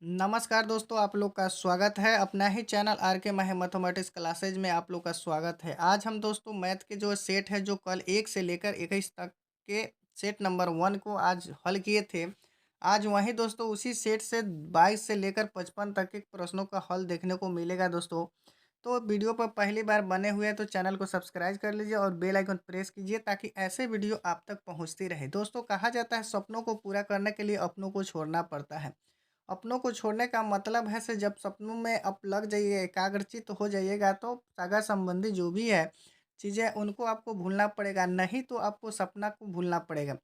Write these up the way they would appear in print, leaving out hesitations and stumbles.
नमस्कार दोस्तों, आप लोग का स्वागत है अपना ही चैनल आर के माही मैथमेटिक्स क्लासेज में। आप लोग का स्वागत है। आज हम दोस्तों मैथ के जो सेट है, जो कल 1 से लेकर 21 तक के सेट नंबर 1 को आज हल किए थे। आज वहीं दोस्तों उसी सेट से 22 से लेकर 55 तक के प्रश्नों का हल देखने को मिलेगा दोस्तों। तो वीडियो पर पहली बार बने हुए हैं तो चैनल को सब्सक्राइब कर लीजिए और बेल आइकन प्रेस कीजिए ताकि ऐसे वीडियो आप तक पहुंचती रहे। दोस्तों, कहा जाता है सपनों को पूरा करने के लिए अपनों को छोड़ना पड़ता है। अपनों को छोड़ने का मतलब है से जब सपनों में आप लग जाइए, एकाग्रचित्त हो जाइएगा तो सगा संबंधी जो भी है चीज़ें उनको आपको भूलना पड़ेगा, नहीं तो आपको सपना को भूलना पड़ेगा।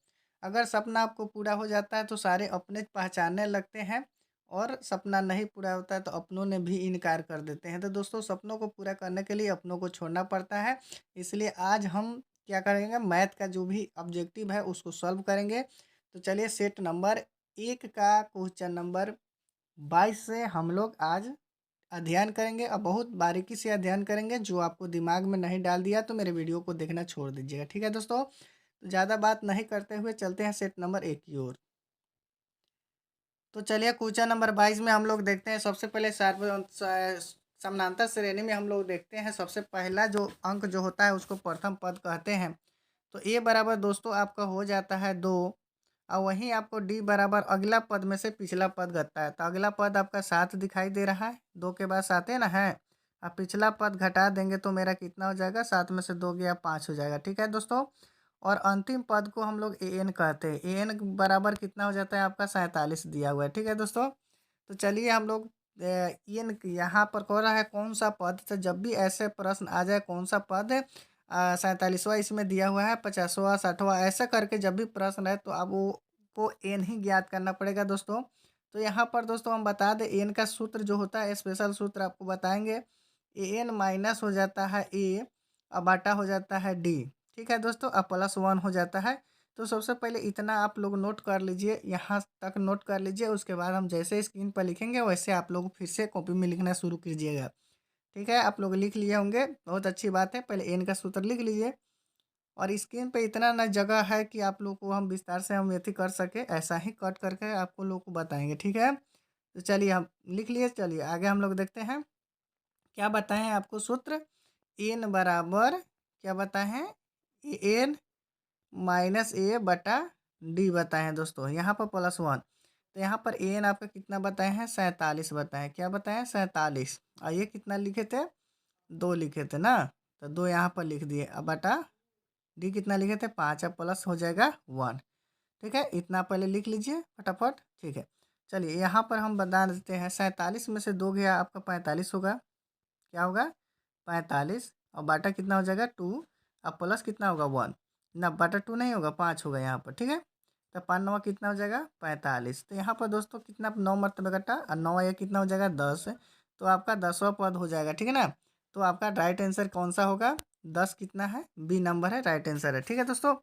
अगर सपना आपको पूरा हो जाता है तो सारे अपने पहचानने लगते हैं, और सपना नहीं पूरा होता है तो अपनों ने भी इनकार कर देते हैं। तो दोस्तों, सपनों को पूरा करने के लिए अपनों को छोड़ना पड़ता है। इसलिए आज हम क्या करेंगे, मैथ का जो भी ऑब्जेक्टिव है उसको सॉल्व करेंगे। तो चलिए सेट नंबर 1 का क्वेश्चन नंबर 22 से हम लोग आज अध्ययन करेंगे, और बहुत बारीकी से अध्ययन करेंगे। जो आपको दिमाग में नहीं डाल दिया तो मेरे वीडियो को देखना छोड़ दीजिएगा, ठीक है दोस्तों। तो ज़्यादा बात नहीं करते हुए चलते हैं सेट नंबर 1 की ओर। तो चलिए क्वेश्चन नंबर 22 में हम लोग देखते हैं। सबसे पहले समानांतर श्रेणी में हम लोग देखते हैं। सबसे पहला जो अंक जो होता है उसको प्रथम पद कहते हैं। तो ए बराबर दोस्तों आपका हो जाता है 2, और वहीं आपको डी बराबर अगला पद में से पिछला पद घटता है। तो अगला पद आपका 7 दिखाई दे रहा है, 2 के बाद 7 है ना है। अब पिछला पद घटा देंगे तो मेरा कितना हो जाएगा, 7 में से 2 गया 5 हो जाएगा, ठीक है दोस्तों। और अंतिम पद को हम लोग ए एन कहते हैं। ए एन बराबर कितना हो जाता है आपका 47 दिया हुआ है, ठीक है दोस्तों। तो चलिए हम लोग एन यहाँ पर कह रहा है कौन सा पद। तो जब भी ऐसे प्रश्न आ जाए कौन सा पद 47वां इसमें दिया हुआ है, 50वां 60वां ऐसा करके जब भी प्रश्न है तो अब वो को एन ही ज्ञात करना पड़ेगा दोस्तों। तो यहाँ पर दोस्तों हम बता दें एन का सूत्र जो होता है, स्पेशल सूत्र आपको बताएंगे। ए एन माइनस हो जाता है ए, और बाटा हो जाता है डी, ठीक है दोस्तों। अब +1 हो जाता है। तो सबसे पहले इतना आप लोग नोट कर लीजिए, यहाँ तक नोट कर लीजिए। उसके बाद हम जैसे स्क्रीन पर लिखेंगे वैसे आप लोग फिर से कॉपी में लिखना शुरू कीजिएगा, ठीक है। आप लोग लिख लिए होंगे, बहुत अच्छी बात है। पहले एन का सूत्र लिख लीजिए, और स्क्रीन पे इतना ना जगह है कि आप लोग को हम विस्तार से हम यथी कर सके, ऐसा ही कट करके आपको लोग को बताएंगे, ठीक है। तो चलिए हम लिख लिए, चलिए आगे हम लोग देखते हैं। क्या बताएं आपको सूत्र, एन बराबर क्या बताए हैं, एन माइनस ए बटा डी बताए हैं दोस्तों। यहाँ पर +1, तो यहाँ पर एन आपका कितना बताए हैं, 47 बताए। क्या बताए, 47। और ये कितना लिखे थे, 2 लिखे थे ना। तो 2 यहाँ पर लिख दिए। अब बटा डी कितना लिखे थे, 5। अब प्लस हो जाएगा 1, ठीक है। इतना पहले लिख लीजिए फटाफट, ठीक है। चलिए यहाँ पर हम बता देते हैं, 47 में से 2 गया आपका 45 होगा। क्या होगा, 45। और बाटा कितना हो जाएगा 2। अब प्लस कितना होगा 1 ना, बाटा 2 नहीं होगा, 5 होगा यहाँ पर, ठीक है। तो 5 9 कितना हो जाएगा 45। तो यहाँ पर दोस्तों कितना 9 मरतबा घटा, और 9 ये कितना हो जाएगा 10। तो आपका 10वां पद हो जाएगा, ठीक है ना। तो आपका राइट आंसर कौन सा होगा, 10 कितना है, बी नंबर है, राइट आंसर है, ठीक है दोस्तों।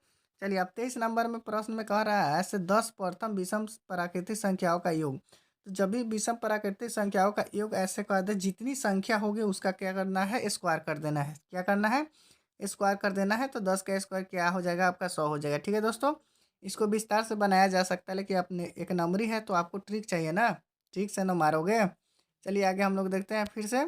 चलिए अब 23 नंबर में प्रश्न में कह रहा है ऐसे 10 प्रथम विषम प्राकृतिक संख्याओं का योग। तो जब भी विषम प्राकृतिक संख्याओं का योग ऐसे कर दे, जितनी संख्या होगी उसका क्या करना है, स्क्वायर कर देना है। क्या करना है, स्क्वायर कर देना है। तो 10 का स्क्वायर क्या हो जाएगा आपका, 100 हो जाएगा, ठीक है दोस्तों। इसको विस्तार से बनाया जा सकता है, लेकिन अपने एक नंबरी है तो आपको ट्रिक चाहिए ना, ट्रिक से ना मारोगे। चलिए आगे हम लोग देखते हैं फिर से।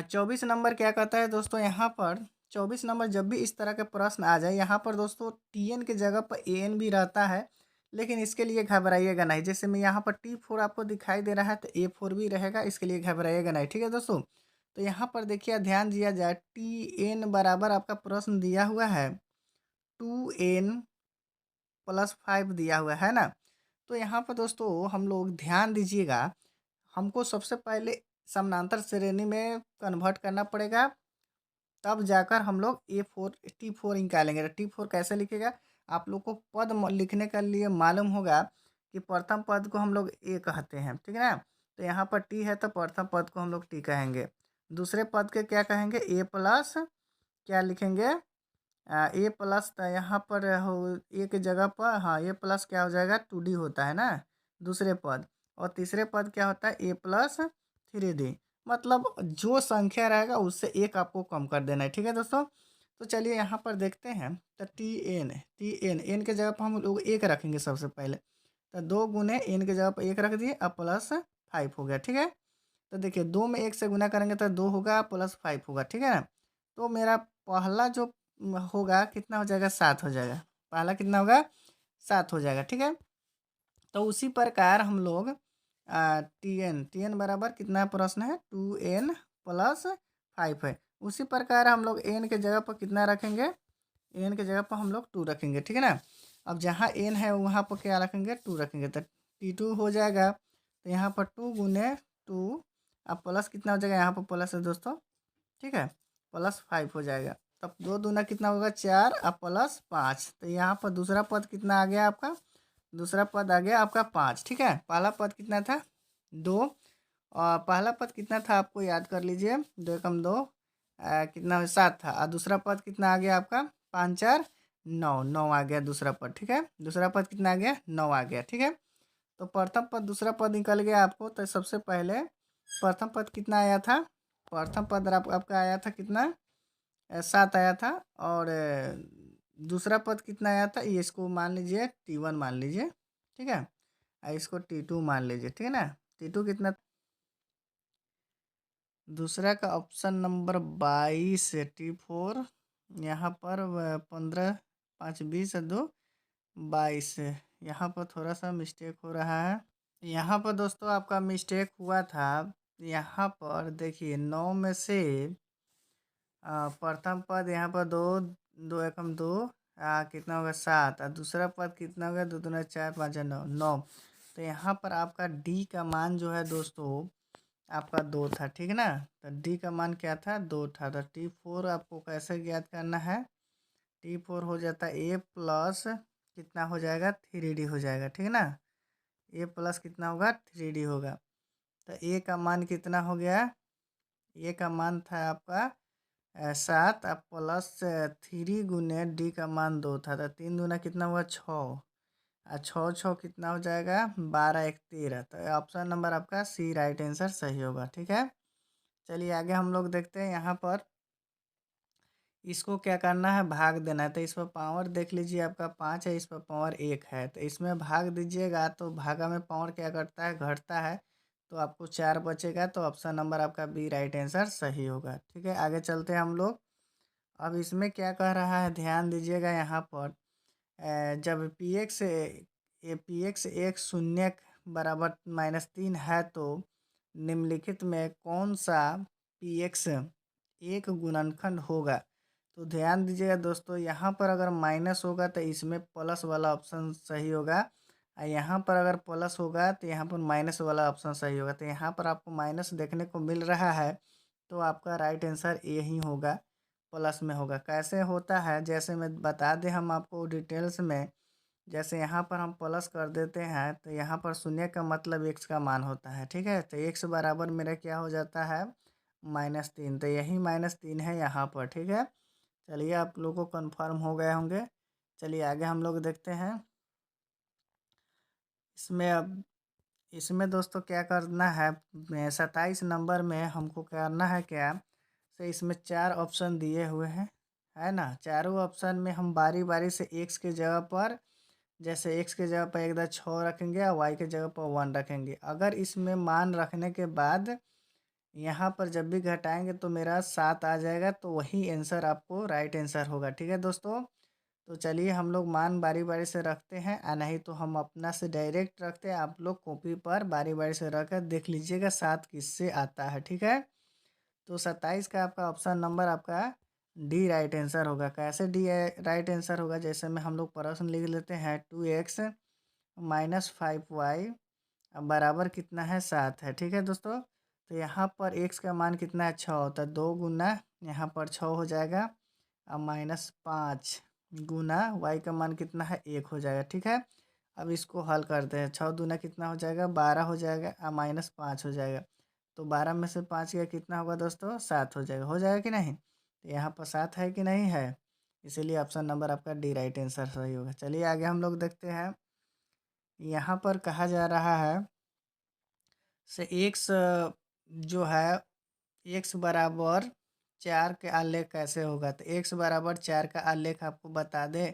24 नंबर क्या कहता है दोस्तों, यहाँ पर 24 नंबर जब भी इस तरह के प्रश्न आ जाए, यहाँ पर दोस्तों टी एन की जगह पर ए एन भी रहता है, लेकिन इसके लिए घबराइएगा नहीं। जैसे मैं यहाँ पर T4 आपको दिखाई दे रहा है तो A4 भी रहेगा, इसके लिए घबराइएगा नहीं, ठीक है दोस्तों। तो यहाँ पर देखिए ध्यान दिया जाए, टी एन बराबर आपका प्रश्न दिया हुआ है 2n + 5 दिया हुआ है ना। तो यहाँ पर दोस्तों हम लोग ध्यान दीजिएगा, हमको सबसे पहले समानांतर श्रेणी में कन्वर्ट करना पड़ेगा, तब जाकर हम लोग T4 निकालेंगे। T4 कैसे लिखेगा, आप लोग को पद लिखने के लिए मालूम होगा कि प्रथम पद को हम लोग ए कहते हैं, ठीक है ना। तो यहाँ पर टी है तो प्रथम पद को हम लोग टी कहेंगे। दूसरे पद के क्या कहेंगे, ए प्लस क्या लिखेंगे, ए प्लस। तो यहाँ पर हो ए की जगह पर, हाँ ए प्लस क्या हो जाएगा 2D होता है ना दूसरे पद। और तीसरे पद क्या होता है, A + 3D। मतलब जो संख्या रहेगा उससे एक आपको कम कर देना है, ठीक है दोस्तों। तो चलिए यहाँ पर देखते हैं। तो टी एन एन के जगह पर हम लोग एक रखेंगे सबसे पहले। तो 2 गुने n के जगह पर 1 रख दिए अब प्लस 5 हो गया, ठीक है। तो देखिए 2 में 1 से गुना करेंगे तो 2 होगा प्लस 5 होगा, ठीक है ना। तो मेरा पहला जो होगा कितना हो जाएगा 7 हो जाएगा, पहला कितना होगा 7 हो जाएगा, ठीक है। तो उसी प्रकार हम लोग टी एन बराबर कितना प्रश्न है 2n प्लस 5 है। उसी प्रकार हम लोग n के जगह पर कितना रखेंगे, एन के जगह पर हम लोग 2 रखेंगे, ठीक है ना। अब जहाँ एन है वहाँ पर क्या रखेंगे 2 रखेंगे तो T2 हो जाएगा। तो यहाँ पर 2 गुने 2 अब प्लस कितना हो जाएगा, यहाँ पर प्लस है दोस्तों, ठीक है, प्लस 5 हो जाएगा। तब 2 दूना कितना होगा 4 अब प्लस 5। तो यहाँ पर दूसरा पद कितना आ गया आपका, दूसरा पद आ गया आपका 5, ठीक है। पहला पद कितना था 2 और पहला पद कितना था आपको याद कर लीजिए, 2 एकम 2 कितना 7 था और दूसरा पद कितना आ गया आपका 5 4 9 9 आ गया दूसरा पद, ठीक है। दूसरा पद कितना आ गया 9 आ गया, ठीक है। तो प्रथम पद दूसरा पद निकल गया आपको। तो सबसे पहले प्रथम पद कितना आया था, प्रथम पद आपका आया था कितना 7 आया था और दूसरा पद कितना आया था, ये इसको मान लीजिए T1 मान लीजिए, ठीक है। इसको T2 मान लीजिए, ठीक है ना। T2 कितना, दूसरा का ऑप्शन नंबर 22 है T4। यहाँ पर 15 5 20 2 22 है। यहाँ पर थोड़ा सा मिस्टेक हो रहा है। यहाँ पर दोस्तों आपका मिस्टेक हुआ था, यहाँ पर देखिए 9 में से प्रथम पद यहाँ पर 2 2 एकम 2 कितना होगा 7 और दूसरा पद कितना होगा 2 दूना 4 5 9 9। तो यहाँ पर आपका डी का मान जो है दोस्तों आपका 2 था, ठीक है ना। तो डी का मान क्या था 2 था। तो T4 आपको कैसे ज्ञात करना है, T4 हो जाता है ए प्लस कितना हो जाएगा 3D हो जाएगा, ठीक है ना। ए प्लस कितना होगा 3D होगा। तो ए का मान कितना हो गया, ए का मान था आपका 7 अब प्लस 3 गुने डी का मान 2 था। तो 3 दूना कितना हुआ 6 और 6 6 कितना हो जाएगा 12 1 13। तो ऑप्शन नंबर आपका सी राइट आंसर सही होगा, ठीक है। चलिए आगे हम लोग देखते हैं। यहाँ पर इसको क्या करना है भाग देना है। तो इस पर पावर देख लीजिए आपका 5 है, इस पर पावर 1 है। तो इसमें भाग दीजिएगा तो भागा में पावर क्या करता है घटता है, तो आपको 4 बचेगा। तो ऑप्शन नंबर आपका बी राइट आंसर सही होगा, ठीक है। आगे चलते हैं हम लोग। अब इसमें क्या कह रहा है ध्यान दीजिएगा। यहाँ पर जब पी एक्स एक शून्य बराबर -3 है तो निम्नलिखित में कौन सा पी एक्स एक गुणनखंड होगा। तो ध्यान दीजिएगा दोस्तों, यहाँ पर अगर माइनस होगा तो इसमें प्लस वाला ऑप्शन सही होगा और यहाँ पर अगर प्लस होगा तो यहाँ पर माइनस वाला ऑप्शन सही होगा। तो यहाँ पर आपको माइनस देखने को मिल रहा है तो आपका राइट आंसर ए ही होगा, प्लस में होगा। कैसे होता है जैसे मैं बता दें हम आपको डिटेल्स में। जैसे यहाँ पर हम प्लस कर देते हैं तो यहाँ पर शून्य का मतलब एक्स का मान होता है, ठीक है। तो एक्स बराबर मेरा क्या हो जाता है -3। तो यही -3 है यहाँ पर, ठीक है। चलिए आप लोगों को कन्फर्म हो गए होंगे। चलिए आगे हम लोग देखते हैं। इसमें अब इसमें दोस्तों क्या करना है 27 नंबर में हमको करना है क्या, तो इसमें 4 ऑप्शन दिए हुए हैं, है ना। चारों ऑप्शन में हम बारी बारी से एक्स के जगह पर, जैसे एक्स के जगह पर एकदम 6 रखेंगे और वाई के जगह पर 1 रखेंगे। अगर इसमें मान रखने के बाद यहाँ पर जब भी घटाएंगे तो मेरा 7 आ जाएगा, तो वही आंसर आपको राइट आंसर होगा, ठीक है दोस्तों। तो चलिए हम लोग मान बारी बारी से रखते हैं और नहीं तो हम अपना से डायरेक्ट रखते हैं। आप लोग कॉपी पर बारी बारी से रख कर देख लीजिएगा 7 किससे आता है, ठीक है। तो 27 का आपका ऑप्शन नंबर आपका डी राइट आंसर होगा। कैसे डी राइट आंसर होगा, जैसे में हम लोग प्रश्न लिख लेते हैं 2x - 5y बराबर कितना है 7 है, ठीक है दोस्तों। तो यहाँ पर एक्स का मान कितना है 6 होता है, 2 गुना यहाँ पर 6 हो जाएगा और -5 गुना वाई का मान कितना है 1 हो जाएगा, ठीक है। अब इसको हल करते हैं। 6 दूना कितना हो जाएगा 12 हो जाएगा और -5 हो जाएगा। तो 12 में से 5 का कितना होगा दोस्तों 7 हो जाएगा कि नहीं। तो यहाँ पर 7 है कि नहीं है, इसीलिए ऑप्शन नंबर आपका डी राइट आंसर सही होगा। चलिए आगे हम लोग देखते हैं। यहाँ पर कहा जा रहा है से एक्स जो है एक्स बराबर 4 के आलेख कैसे होगा। तो एक्स बराबर 4 का आलेख आपको बता दे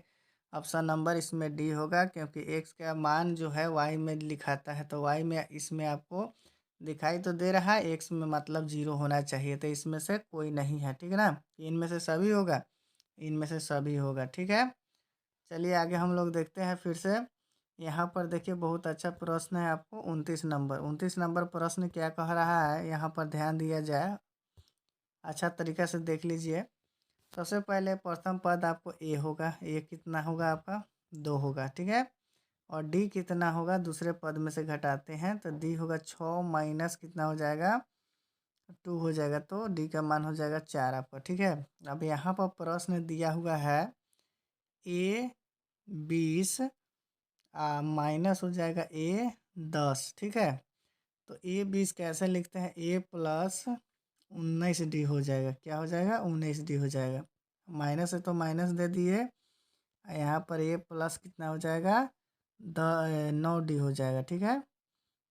ऑप्शन नंबर इसमें डी होगा, क्योंकि एक्स का मान जो है वाई में लिखाता है, तो वाई में इसमें आपको दिखाई तो दे रहा है, एक्स में मतलब 0 होना चाहिए, तो इसमें से कोई नहीं है, ठीक है ना। इनमें से सभी होगा, इनमें से सभी होगा, ठीक है। चलिए आगे हम लोग देखते हैं फिर से। यहाँ पर देखिए बहुत अच्छा प्रश्न है आपको 29 नंबर प्रश्न क्या कह रहा है, यहाँ पर ध्यान दिया जाए, अच्छा तरीका से देख लीजिए। सबसे पहले प्रथम पद आपको ए होगा, ए कितना होगा आपका 2 होगा, ठीक है। और डी कितना होगा, दूसरे पद में से घटाते हैं तो डी होगा 6 माइनस कितना हो जाएगा 2 हो जाएगा, तो डी का मान हो जाएगा 4 आपका, ठीक है। अब यहाँ पर प्रश्न दिया हुआ है ए 20 माइनस हो जाएगा ए 10, ठीक है। तो ए 20 कैसे लिखते हैं, ए प्लस 19 डी हो जाएगा, क्या हो जाएगा 19 डी हो जाएगा। माइनस है तो माइनस दे दिए, यहाँ पर ए प्लस कितना हो जाएगा 9 डी हो जाएगा, ठीक है,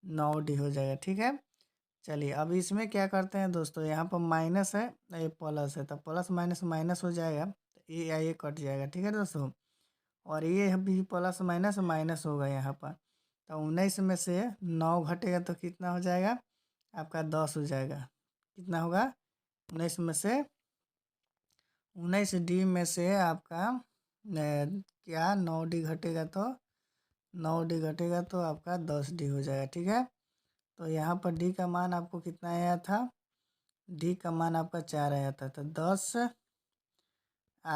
9 डी हो जाएगा, ठीक है। चलिए अब इसमें क्या करते हैं दोस्तों, यहाँ पर माइनस है ये प्लस है, तो प्लस माइनस माइनस हो जाएगा, तो ये कट जाएगा, ठीक है दोस्तों। और ये भी प्लस माइनस माइनस होगा यहाँ पर, तो 19 में से 9 घटेगा तो कितना हो जाएगा आपका 10 हो जाएगा, कितना होगा 19 में से 19 डी में से आपका क्या 9 डी घटेगा, तो 9 डी घटेगा तो आपका 10 डी हो जाएगा, ठीक है। तो यहाँ पर डी का मान आपको कितना आया था, डी का मान आपका 4 आया था, तो 10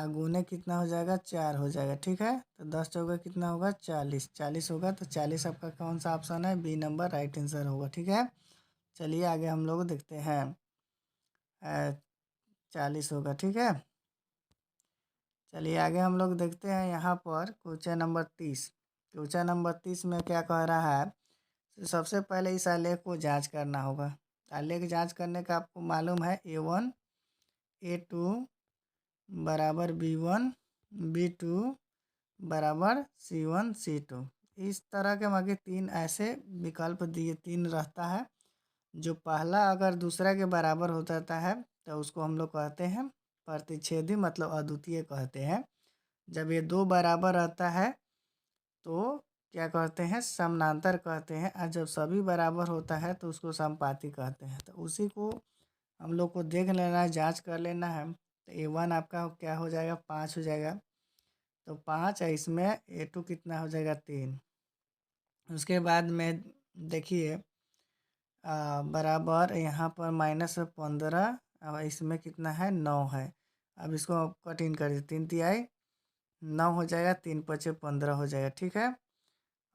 गुने कितना हो जाएगा 4 हो जाएगा, ठीक है। तो 10 चौका कितना होगा 40, 40 होगा, तो 40 आपका कौन सा ऑप्शन है, बी नंबर राइट आंसर होगा, ठीक है। चलिए आगे हम लोग देखते हैं 40 होगा, ठीक है। चलिए आगे हम लोग देखते हैं यहाँ पर क्वेश्चन नंबर 30। क्वेश्चन नंबर 30 में क्या कह रहा है, तो सबसे पहले इस आलेख को जांच करना होगा। आलेख जांच करने का आपको मालूम है A1 A2 बराबर B1 B2 बराबर C1 C2, इस तरह के मगे 3 ऐसे विकल्प दिए, 3 रहता है। जो पहला अगर दूसरा के बराबर हो जाता है तो उसको हम लोग कहते हैं प्रतिच्छेदी, मतलब अद्वितीय कहते हैं। जब ये 2 बराबर रहता है तो क्या कहते हैं, समानांतर कहते हैं, और जब सभी बराबर होता है तो उसको समपाती कहते हैं। तो उसी को हम लोग को देख लेना है, जांच कर लेना है। तो A1 आपका क्या हो जाएगा 5 हो जाएगा, तो 5 है, इसमें A2 कितना हो जाएगा 3। उसके बाद में देखिए बराबर यहाँ पर -15 और इसमें कितना है 9 है। अब इसको कठिन कर 3 तिहाई 9 हो जाएगा, 3 पचे 15 हो जाएगा, ठीक है।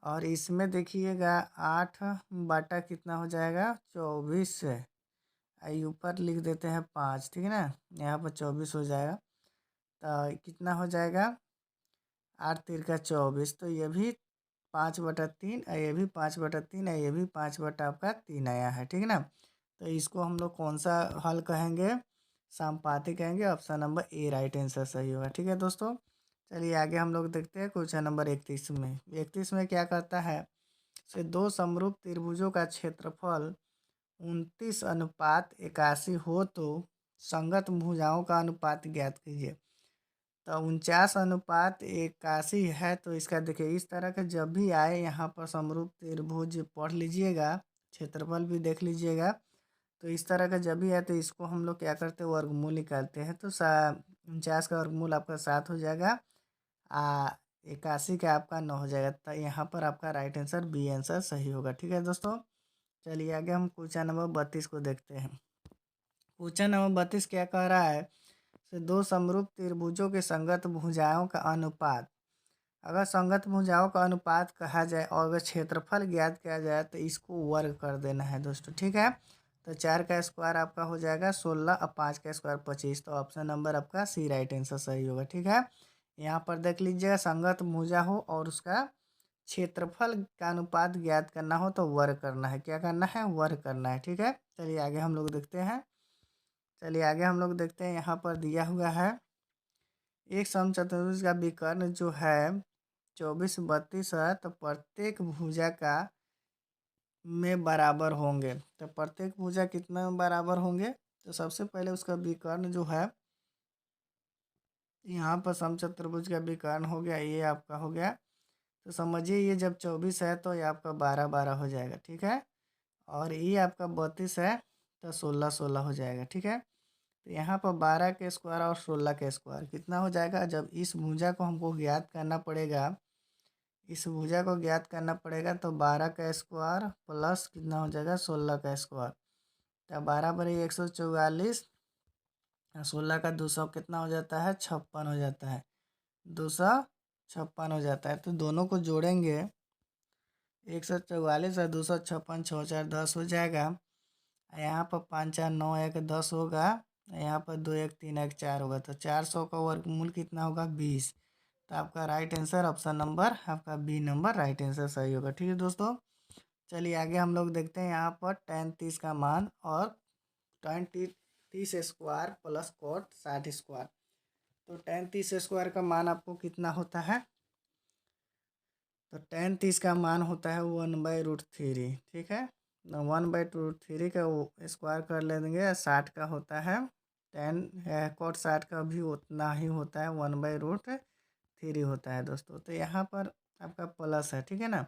और इसमें देखिएगा 8 बाटा कितना हो जाएगा 24 है, आई ऊपर लिख देते हैं 5, ठीक है ना, यहाँ पर 24 हो जाएगा। तो कितना हो जाएगा 8 तिरका 24, तो ये भी 5/3, ये भी 5/3, ये भी 5 आपका 3 आया है, ठीक है ना। तो इसको हम लोग कौन सा हल कहेंगे, समापाती कहेंगे, option number A right answer सही होगा, ठीक है दोस्तों। चलिए आगे हम लोग देखते हैं क्वेश्चन नंबर 31 में। 31 में क्या करता है, से 2 समरूप त्रिभुजों का क्षेत्रफल 29:81 हो तो संगत भुजाओं का अनुपात ज्ञात कीजिए। तो 49:81 है, तो इसका देखिए इस तरह का जब भी आए यहाँ पर समरूप त्रिभुज पढ़ लीजिएगा, क्षेत्रफल भी देख लीजिएगा। तो इस तरह का जब भी है तो इसको हम लोग क्या करते हैं वर्गमूल निकालते हैं, तो 49 का वर्गमूल आपका 7 हो जाएगा, 81 का आपका 9 हो जाएगा। तो यहाँ पर आपका राइट आंसर बी आंसर सही होगा, ठीक है दोस्तों। चलिए आगे हम क्वेश्चन नंबर 32 को देखते हैं। क्वेश्चन नंबर 32 क्या कह रहा है, से 2 समरूप त्रिभुजों के संगत भुजाओं का अनुपात, अगर संगत भुजाओं का अनुपात कहा जाए और अगर क्षेत्रफल ज्ञात किया जाए तो इसको वर्ग कर देना है दोस्तों, ठीक है। तो 4 का स्क्वायर आपका हो जाएगा 16 और 5 का स्क्वायर 25, तो ऑप्शन नंबर आपका सी राइट आंसर सही होगा, ठीक है। यहाँ पर देख लीजिएगा संगत भुजा हो और उसका क्षेत्रफल का अनुपात ज्ञात करना हो तो वर्ग करना है, क्या करना है वर्ग करना है, ठीक है। चलिए आगे हम लोग देखते हैं। यहाँ पर दिया हुआ है एक समचतुर्भुज का विकर्ण जो है 24 32 है, तो प्रत्येक भुजा का में बराबर होंगे। तो प्रत्येक भुजा कितना में बराबर होंगे, तो सबसे पहले उसका विकर्ण जो है यहाँ पर समचतुर्भुज का विकर्ण हो गया, ये आपका हो गया। तो समझिए ये जब 24 है तो ये आपका 12-12 हो जाएगा, ठीक है। और ये आपका 32 है तो 16-16 हो जाएगा, ठीक है। तो यहाँ पर 12 के स्क्वायर और 16 के स्क्वायर कितना हो जाएगा। जब इस भुजा को हमको ज्ञात करना पड़ेगा, इस भुजा को ज्ञात करना पड़ेगा, तो 12 का स्क्वायर प्लस कितना हो जाएगा 16 का स्क्वायर। तो 12 बड़ी 144, 16 का 200 कितना हो जाता है 56 हो जाता है, 256 हो जाता है। तो दोनों को जोड़ेंगे, 144 और 256, 6×4 = 10 हो जाएगा। यहाँ पर 5×4 = 9, 1 = 10 होगा। यहाँ पर 2 1 3 1 4 होगा, तो 400 का वर्गमूल कितना होगा 20। तो आपका राइट आंसर ऑप्शन नंबर आपका बी नंबर राइट आंसर सही होगा, ठीक है दोस्तों। चलिए आगे हम लोग देखते हैं यहाँ पर tan 30 का मान और tan 30 square plus cot 60 square. तो tan 30 स्क्वायर का मान आपको कितना होता है। तो tan 30 का मान होता है 1/√3, ठीक है। 1/√3 का वो स्क्वायर कर लेंगे, 60 का होता है tan cot 60 का भी उतना ही होता है 1/√3 होता है दोस्तों। तो यहाँ पर आपका प्लस है, ठीक है ना।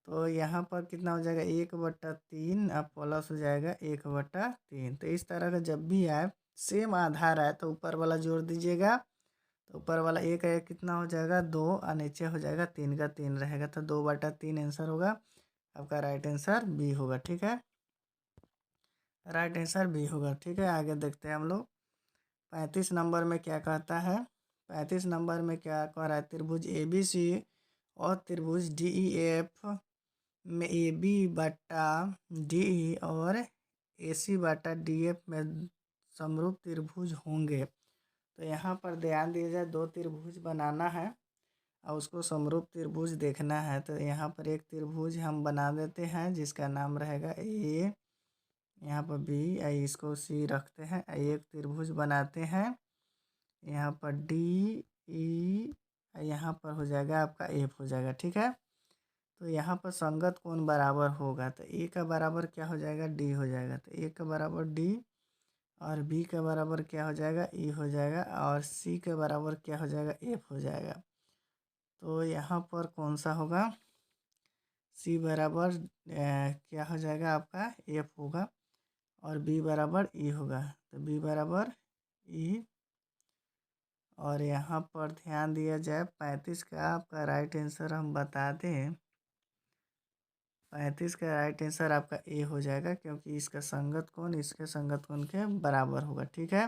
तो यहाँ पर कितना हो जाएगा 1/3, अब प्लस हो जाएगा 1/3। तो इस तरह का जब भी आए सेम आधार आए तो ऊपर वाला जोड़ दीजिएगा। तो ऊपर वाला 1 है कितना हो जाएगा 2 और नीचे हो जाएगा 3 का 3 रहेगा, तो 2/3 आंसर होगा आपका राइट आंसर बी होगा, ठीक है। राइट आंसर बी होगा, ठीक है। आगे देखते हैं हम लोग 35 नंबर में क्या कहता है। 35 नंबर में क्या कह रहा है, त्रिभुज ए बी सी और त्रिभुज डी ई एफ में ए बी बटा डी ई और ए सी बटा डी एफ में समरूप त्रिभुज होंगे। तो यहाँ पर ध्यान दिया जाए, दो त्रिभुज बनाना है और उसको समरूप त्रिभुज देखना है। तो यहाँ पर एक त्रिभुज हम बना देते हैं जिसका नाम रहेगा ए, यहाँ पर बी, इसको सी रखते हैं। एक त्रिभुज बनाते हैं यहाँ पर डी ई, यहाँ पर हो जाएगा आपका एफ हो जाएगा, ठीक है। तो यहाँ पर संगत कोण बराबर होगा, तो ए का बराबर क्या हो जाएगा डी हो जाएगा। तो ए का बराबर डी और बी का बराबर क्या हो जाएगा ई हो जाएगा और सी के बराबर क्या हो जाएगा एफ हो जाएगा। तो यहाँ पर कौन सा होगा, सी बराबर क्या हो जाएगा आपका एफ होगा और बी बराबर ई होगा। तो बी बराबर ई। और यहाँ पर ध्यान दिया जाए 35 का आपका राइट आंसर हम बता दें, 35 का राइट आंसर आपका ए हो जाएगा क्योंकि इसका संगत कोण इसके संगत कोण के बराबर होगा, ठीक है।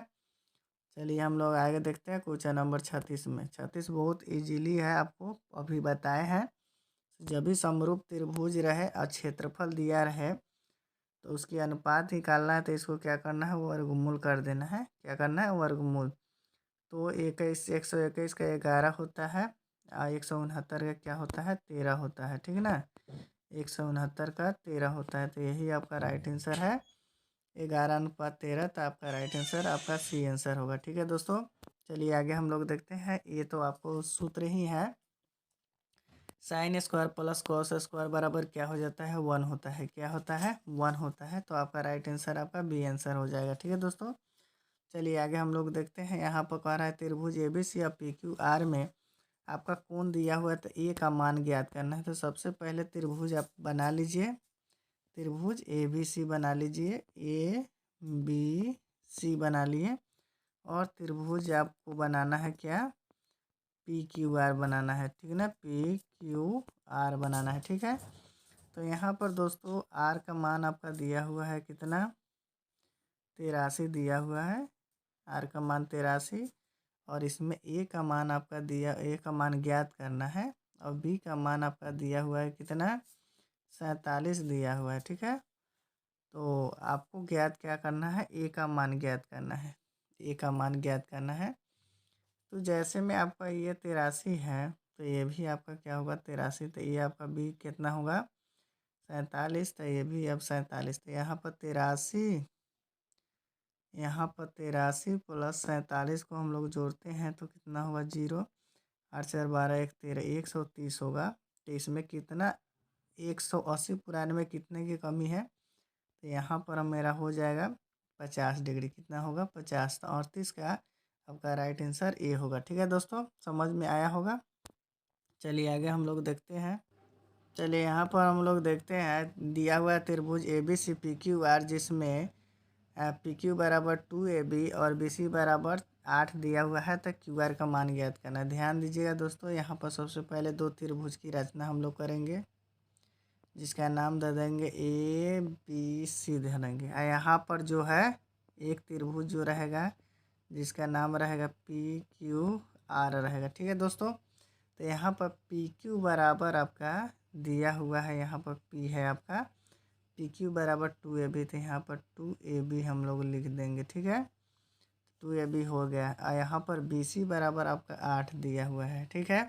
चलिए हम लोग आगे देखते हैं क्वेश्चन नंबर 36 में। 36 बहुत इजीली है, आपको अभी बताए हैं। जब भी समरूप त्रिभुज रहे और क्षेत्रफल दिया रहे तो उसकी अनुपात निकालना है। तो इसको क्या करना है वर्गमूल कर देना है। क्या करना है वर्गमूल। तो 121 का 11 होता है और 169 का क्या होता है 13 होता है, ठीक है ना। 169 का 13 होता है, तो यही आपका राइट आंसर है 11:13। तो आपका राइट आंसर आपका सी आंसर होगा, ठीक है दोस्तों। चलिए आगे हम लोग देखते हैं। ये तो आपको सूत्र ही है, sine square plus cos square बराबर क्या हो जाता है 1 होता है। क्या होता है 1 होता है। तो आपका राइट आंसर आपका बी आंसर हो जाएगा, ठीक है दोस्तों। चलिए आगे हम लोग देखते हैं। यहाँ पर कह रहा है त्रिभुज ए बी सी या पी क्यू आर में आपका कोण दिया हुआ है, तो ए का मान ज्ञात करना है। तो सबसे पहले त्रिभुज आप बना लीजिए, त्रिभुज ए बी सी बना लीजिए, ए बी सी बना लिए। और त्रिभुज आपको बनाना है क्या पी क्यू आर बनाना है, ठीक है ना। पी क्यू आर बनाना है, ठीक है। तो यहाँ पर दोस्तों आर का मान आपका दिया हुआ है कितना 83 दिया हुआ है, आर का मान 83। और इसमें ए का मान आपका दिया, ए का मान ज्ञात करना है और बी का मान आपका दिया हुआ है कितना 47 दिया हुआ है, ठीक है। तो आपको ज्ञात क्या करना है ए का मान ज्ञात करना है, ए का मान ज्ञात करना है। तो जैसे में आपका ये 83 है तो ये भी आपका क्या होगा 83। तो ये आपका बी कितना होगा 47। तो ये भी अब 47। तो यहाँ पर 83, यहाँ पर 83 प्लस 47 को हम लोग जोड़ते हैं तो कितना होगा 0, 8 4 12 1 13, 130 होगा। तो इसमें कितना 180 पुराने में कितने की कमी है। तो यहाँ पर मेरा हो जाएगा 50 डिग्री, कितना होगा 50। तो 38 का आपका राइट आंसर ए होगा। ठीक है दोस्तों, समझ में आया होगा। चलिए आगे हम लोग देखते हैं। चलिए यहाँ पर हम लोग देखते हैं दिया हुआ त्रिभुज A B C P Q R, जिसमें पी क्यू बराबर 2AB और बी सी बराबर 8 दिया हुआ है, तो क्यू आर का मान ज्ञात करना। ध्यान दीजिएगा दोस्तों, यहाँ पर सबसे पहले दो त्रिभुज की रचना हम लोग करेंगे, जिसका नाम दे देंगे ए बी सी दे देंगे। और यहाँ पर जो है एक त्रिभुज जो रहेगा, जिसका नाम रहेगा पी क्यू आर रहेगा। ठीक है दोस्तों, तो यहाँ पर पी क्यू बराबर आपका दिया हुआ है, यहाँ पर पी है आपका, पी क्यू बराबर 2AB, तो यहाँ पर 2AB हम लोग लिख देंगे। ठीक है, 2AB हो गया। और यहाँ पर बी सी बराबर आपका 8 दिया हुआ है। ठीक है,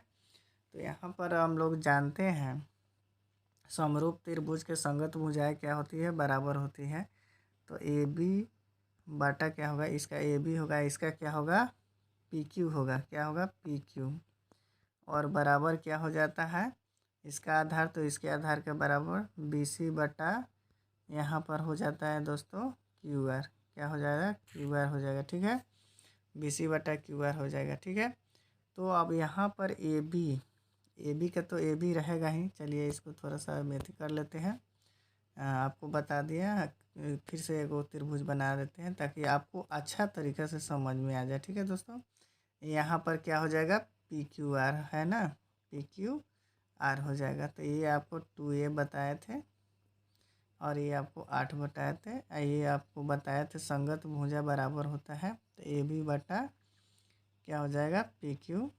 तो यहाँ पर हम लोग जानते हैं समरूप त्रिभुज के संगत भुजाएं क्या होती है, बराबर होती है। तो ए बी बटा क्या होगा, इसका ए बी होगा, इसका क्या होगा, पी क्यू होगा। क्या होगा, पी क्यू। और बराबर क्या हो जाता है, इसका आधार तो इसके आधार के बराबर बी सी बटा यहाँ पर हो जाता है दोस्तों क्यू आर। क्या हो जाएगा, क्यू आर हो जाएगा। ठीक है, बी सी बटा क्यू आर हो जाएगा। ठीक है, तो अब यहाँ पर ए बी का तो ए बी रहेगा ही। चलिए इसको थोड़ा सा मेथी कर लेते हैं। आपको बता दिया, फिर से एक त्रिभुज बना देते हैं ताकि आपको अच्छा तरीक़े से समझ में आ जाए। ठीक है दोस्तों, यहाँ पर क्या हो जाएगा, पी क्यू आर है ना, पी क्यू आर हो जाएगा। तो ये आपको 2A बताए थे और ये आपको 8 बताए थे। ये आपको बताए थे संगत भुजा बराबर होता है, तो ए बी बटा क्या हो जाएगा, पी क्यू।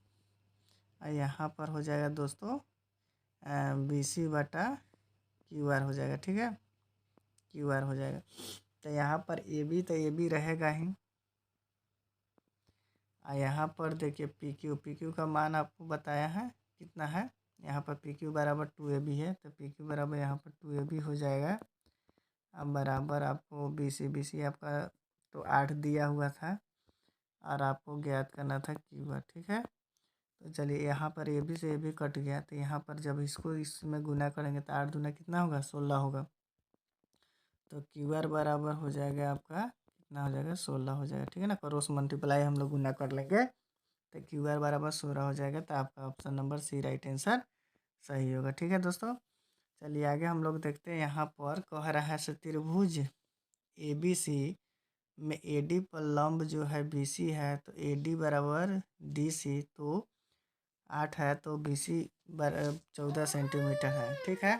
और यहाँ पर हो जाएगा दोस्तों बी सी बटा क्यू आर हो जाएगा। ठीक है, क्यू आर हो जाएगा। तो यहाँ पर ए बी रहेगा ही। और यहाँ पर देखिए पी क्यू का मान आपको बताया है कितना है, यहाँ पर पी क्यू बराबर 2AB है, तो पी क्यू बराबर यहाँ पर 2AB हो जाएगा। अब बराबर आपको बी सी आपका तो 8 दिया हुआ था और आपको ज्ञात करना था क्यू आर। ठीक है, तो चलिए यहाँ पर ए बी से ए बी कट गया, तो यहाँ पर जब इसको इसमें गुना करेंगे तो 8 दूना कितना होगा, 16 होगा। तो क्यू आर बराबर हो जाएगा आपका कितना हो जाएगा, 16 हो जाएगा। ठीक है ना, क्रॉस मल्टीप्लाई हम लोग गुना कर लेंगे, तो क्यू आर बराबर 16 हो जाएगा। तो आपका option number C right answer सही होगा। ठीक है दोस्तों, चलिए आगे हम लोग देखते हैं। यहाँ पर कह रहा है त्रिभुज ए बी सी में ए डी पर लंब जो है बी सी है, तो ए डी बराबर डी सी, तो 8 है, तो बी सी 14 सेंटीमीटर है। ठीक है,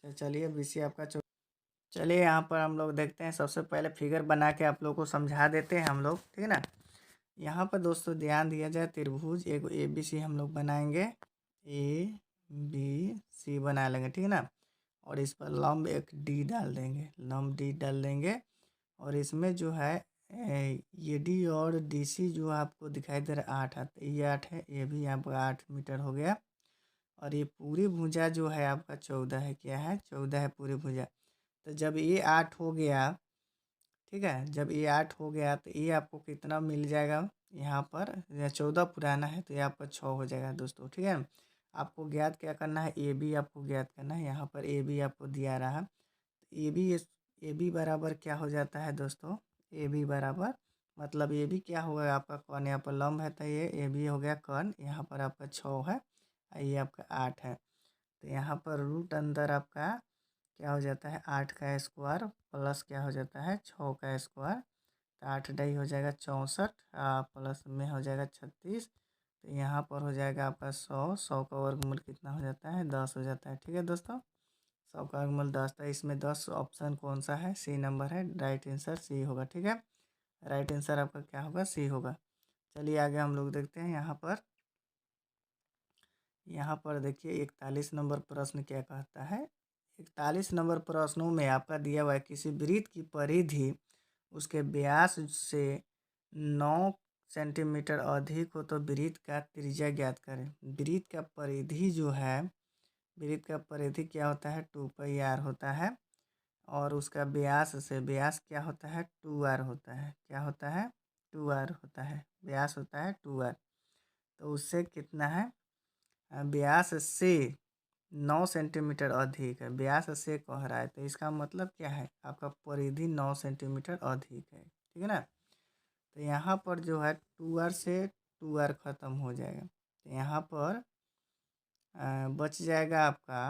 तो चलिए बी सी आपका चलिए यहाँ पर हम लोग देखते हैं। सबसे पहले फिगर बना के आप लोग को समझा देते हैं हम लोग। ठीक है ना, यहाँ पर दोस्तों ध्यान दिया जाए, त्रिभुज एक ए बी सी हम लोग बनाएंगे, ए बी सी बना लेंगे। ठीक है ना, और इस पर लंब एक डी डाल देंगे, लंब डी डाल देंगे। और इसमें जो है ये डी और डी सी जो आपको दिखाई दे रहा है 8 है, तो ये 8 है, ये भी आपका 8 मीटर हो गया। और ये पूरी भुजा जो है आपका 14 है। क्या है, 14 है पूरी भुजा। तो जब ये 8 हो गया, ठीक है, जब ये 8 हो गया तो ये आपको कितना मिल जाएगा, यहाँ पर 14 पुराना है तो ये आपका 6 हो जाएगा दोस्तों। ठीक है, आपको ज्ञात क्या करना है, ए बी आपको ज्ञात करना है। यहाँ पर ए बी आपको दिया रहा, ए बी बराबर क्या हो जाता है दोस्तों, ए बी बराबर मतलब ए बी क्या होगा आपका कौन, यहाँ पर लंब है तो ये ए बी हो गया कौन, यहाँ पर आपका 6 है और ये आपका 8 है। तो यहाँ पर रूट अंदर आपका क्या हो जाता है, 8 का स्क्वायर प्लस क्या हो जाता है, 6 का स्क्वायर। तो 8 ढाई हो जाएगा 64, प्लस में हो जाएगा 36। तो यहाँ पर हो जाएगा आपका 100 का वर्गमूल कितना हो जाता है, 10 हो जाता है। ठीक है दोस्तों, 100 का वर्गमूल 10 था। इसमें 10 ऑप्शन कौन सा है, सी नंबर है, राइट आंसर सी होगा। ठीक है, राइट आंसर आपका क्या होगा, सी होगा। चलिए आगे हम लोग देखते हैं। यहाँ पर देखिए 41 नंबर प्रश्न क्या कहता है। 41 नंबर प्रश्नों में आपका दिया हुआ है किसी वृत्त की परिधि उसके व्यास से 9 सेंटीमीटर अधिक हो तो वृत्त का त्रिज्या ज्ञात करें। वृत्त का परिधि जो है, वृत्त का परिधि क्या होता है, 2πr होता है। और उसका व्यास क्या होता है, 2r होता है। क्या होता है, 2r होता है, व्यास होता है 2r। तो उससे कितना है, व्यास से 9 सेंटीमीटर अधिक है, व्यास से कह रहा है, तो इसका मतलब क्या है, आपका परिधि 9 सेंटीमीटर अधिक है। ठीक है ना, तो यहाँ पर जो है 2r से 2r ख़त्म हो जाएगा। तो यहाँ पर बच जाएगा आपका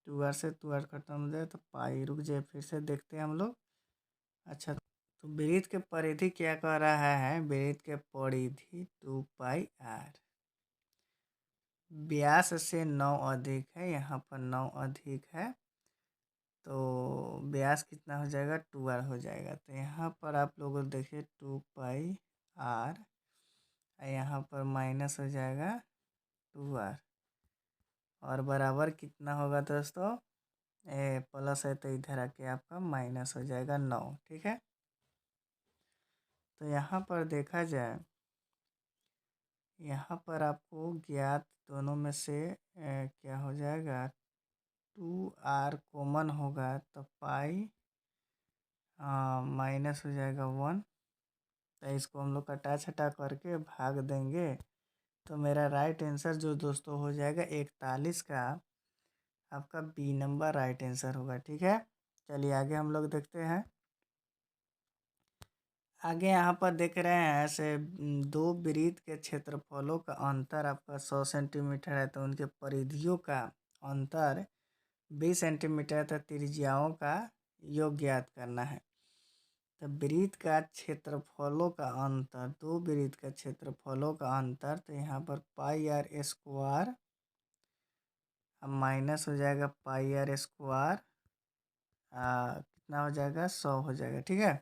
2r से 2r ख़त्म हो जाए तो पाई। रुक जाए, फिर से देखते हैं हम लोग। अच्छा, तो वृत्त के परिधि क्या कह रहा है? वृत्त के परिधि 2πr। व्यास से 9 अधिक है, यहाँ पर 9 अधिक है, तो व्यास कितना हो जाएगा? 2r हो जाएगा। तो यहाँ पर आप लोग देखिए 2πr, यहाँ पर माइनस हो जाएगा 2r, और बराबर कितना होगा दोस्तों? प्लस है तो इधर आके आपका माइनस हो जाएगा 9। ठीक है, तो यहाँ पर देखा जाए, यहाँ पर आपको ज्ञात दोनों में से क्या हो जाएगा? 2r कॉमन होगा तो पाई माइनस हो जाएगा 1। तो इसको हम लोग कटा छटा करके भाग देंगे, तो मेरा राइट आंसर जो दोस्तों हो जाएगा 41 का आपका बी नंबर राइट आंसर होगा। ठीक है, चलिए आगे हम लोग देखते हैं। आगे यहाँ पर देख रहे हैं ऐसे दो वृत्त के क्षेत्रफलों का अंतर आपका 100 सेंटीमीटर है, तो उनके परिधियों का अंतर 20 सेंटीमीटर, तो त्रिज्याओं का योग ज्ञात करना है। तो वृत्त का क्षेत्रफलों का अंतर, दो वृत्त का क्षेत्रफलों का अंतर, तो यहाँ पर पाई आर स्क्वायर माइनस हो जाएगा पाई आर स्क्वायर, कितना हो जाएगा? 100 हो जाएगा। ठीक है,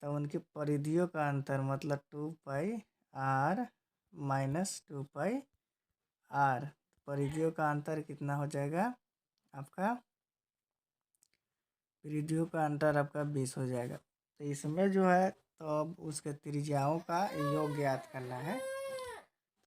तो उनकी परिधियों का अंतर मतलब 2πr माइनस 2πr, परिधियों का अंतर कितना हो जाएगा आपका? परिधियों का अंतर आपका 20 हो जाएगा। तो इसमें जो है तो अब उसके त्रिज्याओं का योग ज्ञात करना है।